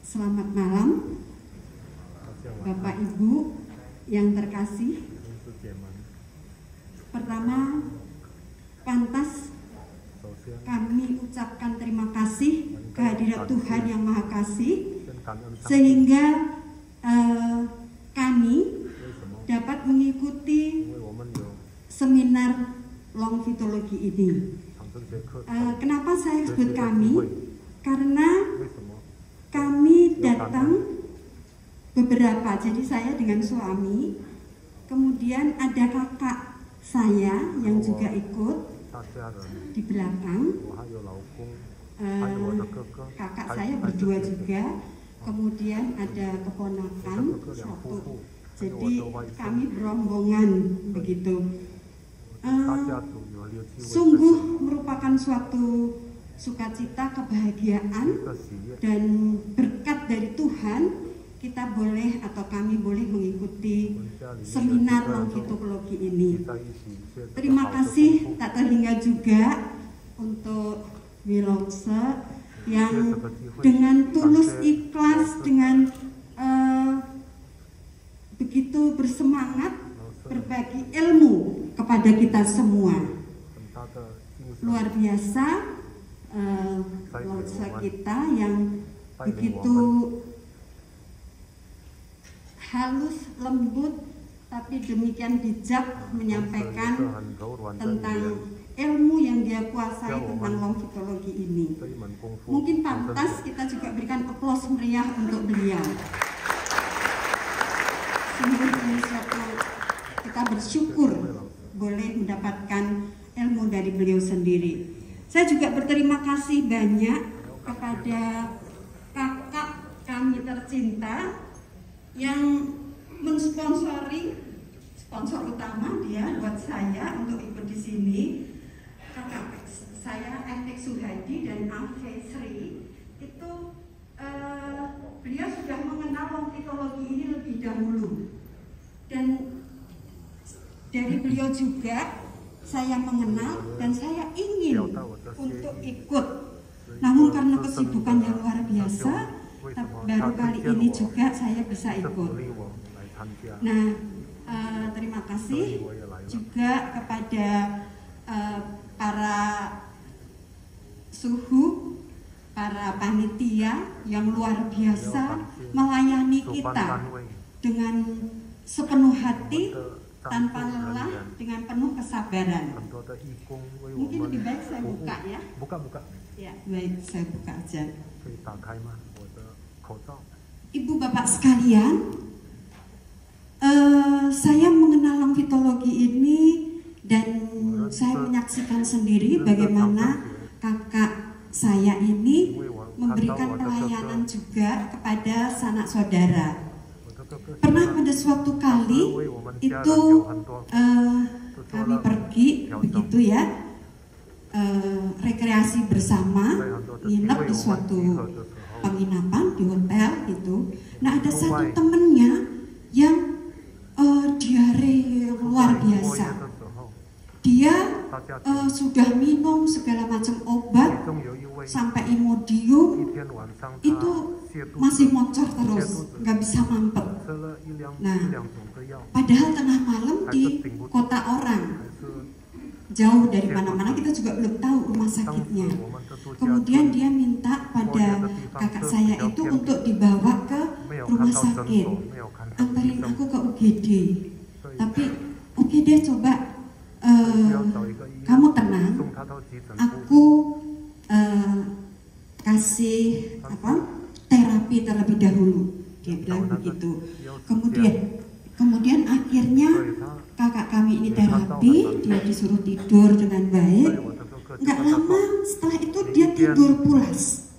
Selamat malam, Bapak Ibu yang terkasih. Pertama, pantas kami ucapkan terima kasih kehadirat Tuhan yang Maha Kasih, sehingga kami dapat mengikuti seminar longfitologi ini. Kenapa saya sebut kami? Karena kami datang beberapa, jadi saya dengan suami, kemudian ada kakak saya yang juga ikut di belakang. Kakak saya berdua juga, kemudian ada keponakan satu. Jadi kami berombongan begitu. Sungguh merupakan suatu sukacita, kebahagiaan, dan berkat dari Tuhan kita boleh atau kami boleh mengikuti seminar longfitologi ini. Terima kasih tak terhingga juga untuk Wilokse yang dengan tulus ikhlas, dengan begitu bersemangat berbagi ilmu kepada kita semua. Luar biasa Wilokse kita yang begitu halus, lembut, tapi demikian bijak menyampaikan tentang ilmu yang dia kuasai tentang longfitologi ini. Mungkin pantas kita juga berikan aplaus meriah untuk beliau. Sungguh ini suatu, kita bersyukur boleh mendapatkan ilmu dari beliau sendiri. Saya juga berterima kasih banyak kepada kakak kami tercinta yang mensponsori, sponsor utama dia buat saya untuk ikut di sini. Kakak saya Etik Suhadi dan Afe Sri itu beliau sudah mengenal longfitologi ini lebih dahulu, dan dari beliau juga saya mengenal dan saya ingin untuk ikut. Namun karena kesibukan yang luar biasa, baru kali ini juga saya bisa ikut. Nah, terima kasih juga kepada para suhu, para panitia yang luar biasa melayani kita dengan sepenuh hati, tanpa lelah, dengan penuh kesabaran. Mungkin lebih baik saya buka ya. Buka. Ya, baik, saya buka aja. Ibu bapak sekalian, saya mengenal longfitologi ini dan saya menyaksikan sendiri bagaimana kakak saya ini memberikan pelayanan juga kepada sanak saudara. Pernah pada suatu kali itu kami pergi begitu ya, rekreasi bersama, nginep di suatu penginapan di hotel gitu. Nah, ada satu temennya yang diare luar biasa. Dia sudah minum segala macam obat sampai Imodium, itu masih moncor terus, nggak bisa mampet. Nah, padahal tengah malam di kota orang, jauh dari mana-mana, kita juga belum tahu rumah sakitnya. Kemudian dia minta pada kakak saya itu untuk dibawa ke rumah sakit, antarin aku ke UGD. Tapi oke deh, coba kamu tenang, aku kasih terapi terlebih dahulu, dia bilang begitu. Kemudian akhirnya kakak kami ini terapi, dia disuruh tidur dengan baik. Nggak lama setelah itu dia tidur pulas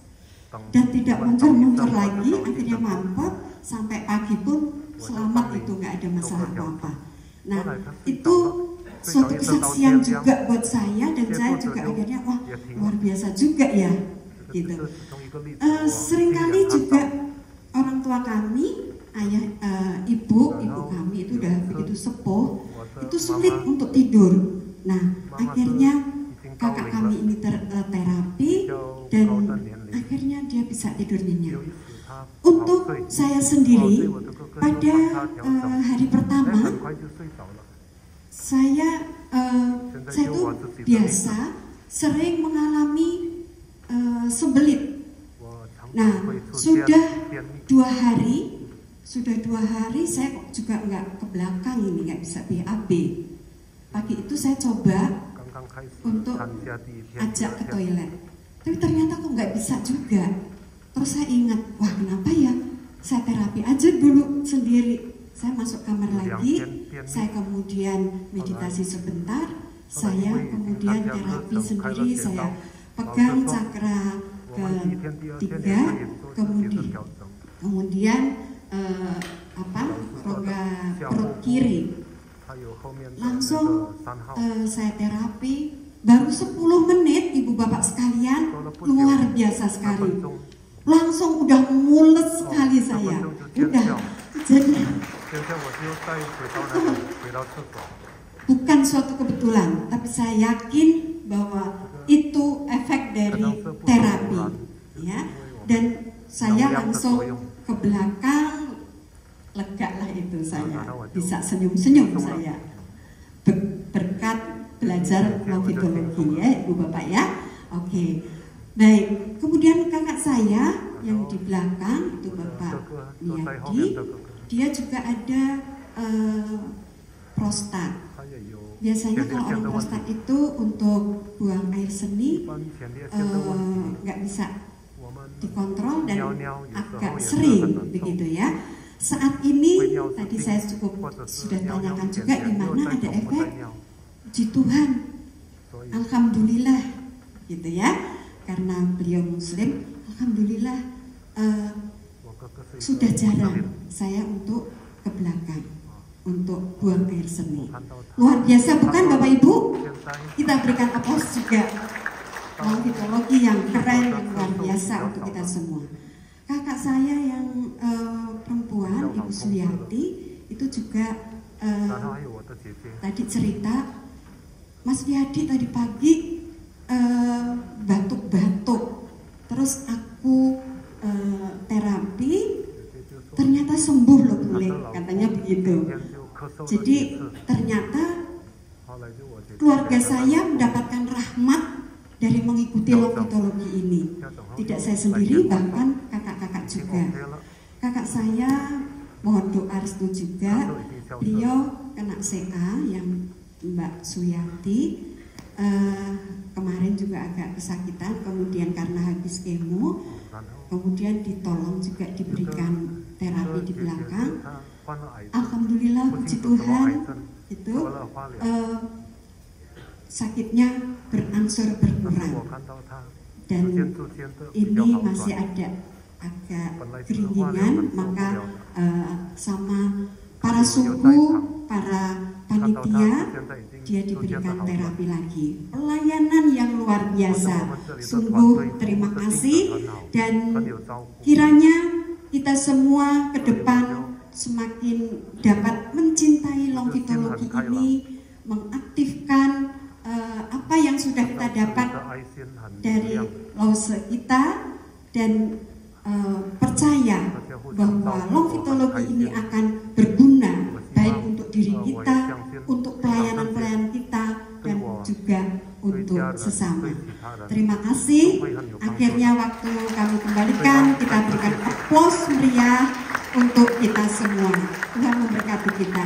dan tidak muncul lagi, akhirnya mampet sampai pagi pun selamat, itu nggak ada masalah apa-apa. Nah, itu suatu kesaksian juga buat saya, dan saya juga akhirnya wah, luar biasa juga ya gitu. Seringkali juga orang tua kami, ayah, ibu kami itu udah begitu sepuh, itu sulit untuk tidur. Nah, akhirnya kakak kami ini terapi dan akhirnya dia bisa bisa tidur nyenyak. Untuk saya sendiri, pada hari pertama, saya itu biasa sering mengalami sembelit. Nah, sudah 2 hari saya kok juga nggak ke belakang ini, nggak bisa BAB. Pagi itu saya coba untuk ajak ke toilet, tapi ternyata kok nggak bisa juga. Terus saya ingat, wah kenapa ya, saya terapi aja dulu sendiri. Saya masuk kamar lagi, saya kemudian meditasi sebentar, saya kemudian terapi sendiri, saya pegang cakra ke-3, kemudian rongga perut kiri, langsung saya terapi. Baru 10 menit, ibu bapak sekalian, luar biasa sekali. Langsung udah mules sekali saya. Udah, jadi bukan suatu kebetulan, tapi saya yakin bahwa itu efek dari terapi, ya. Dan saya langsung ke belakang, lega lah itu saya, bisa senyum-senyum saya berkat belajar longitologi, ya ibu bapak ya. Oke, baik. Kemudian kakak saya yang di belakang itu Bapak Niyadi, dia juga ada prostat. Biasanya kalau orang prostat itu untuk buang air seni nggak bisa dikontrol dan agak sering begitu ya. Saat ini tadi saya sudah tanyakan juga di mana ada efek. Puji Tuhan, alhamdulillah gitu ya, karena beliau muslim, alhamdulillah sudah jarang saya untuk ke belakang untuk buang air seni. Luar biasa bukan Bapak Ibu? Kita berikan aplaus juga, longitologi yang keren, yang luar biasa untuk kita semua. Kakak saya yang perempuan, Ibu Suyati, itu juga tadi cerita, Mas Wiyadi tadi pagi batuk-batuk, terus aku terapi, ternyata sembuh loh boleh, katanya begitu. Jadi ternyata keluarga saya mendapatkan rahmat dari mengikuti longitologi ini. Tidak saya sendiri, bahkan kakak-kakak juga. Kakak saya mohon doa restu juga, beliau kena CA yang Mbak Suyati, kemarin juga agak kesakitan, kemudian karena habis kemo, kemudian ditolong juga diberikan terapi di belakang. Alhamdulillah, puji Tuhan, itu sakitnya berangsur berkurang, dan ini masih ada agak keringinan, maka sama para suhu, para panitia, dia diberikan terapi lagi. Pelayanan yang luar biasa, sungguh terima kasih, dan kiranya kita semua ke depan semakin dapat mencintai longitologi ini, mengaktifkan apa yang sudah kita dapat dari lause kita, dan percaya bahwa longitologi ini akan berguna baik untuk diri kita, untuk pelayanan-pelayanan kita, dan juga untuk sesama. Terima kasih. Akhirnya waktu kami kembalikan, kita berikan aplaus meriah untuk kita semua. Tuhan memberkati kita.